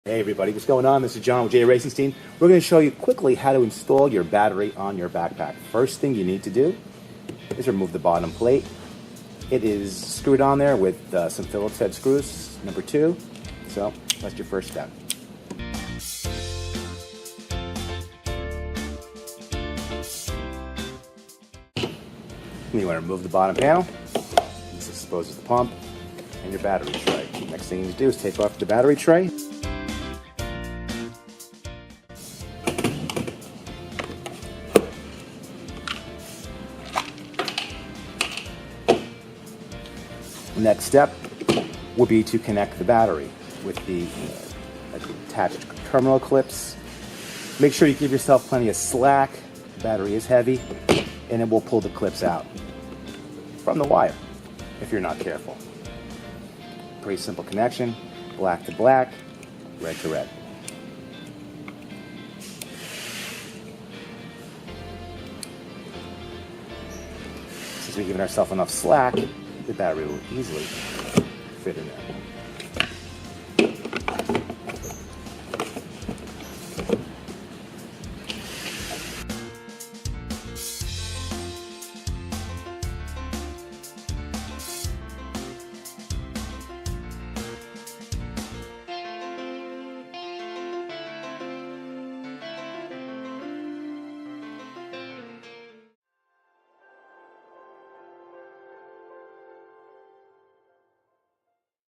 Hey everybody, what's going on? This is John with J.Racenstein. We're going to show you quickly how to install your battery on your backpack. First thing you need to do is remove the bottom plate. It is screwed on there with some Phillips head screws, number 2. So that's your first step. You want to remove the bottom panel. This exposes the pump and your battery tray. Next thing you need to do is take off the battery tray. Next step will be to connect the battery with the attached terminal clips. Make sure you give yourself plenty of slack. The battery is heavy, and it will pull the clips out from the wire if you're not careful. Pretty simple connection, black to black, red to red. Since we've given ourselves enough slack, the battery will easily fit in there.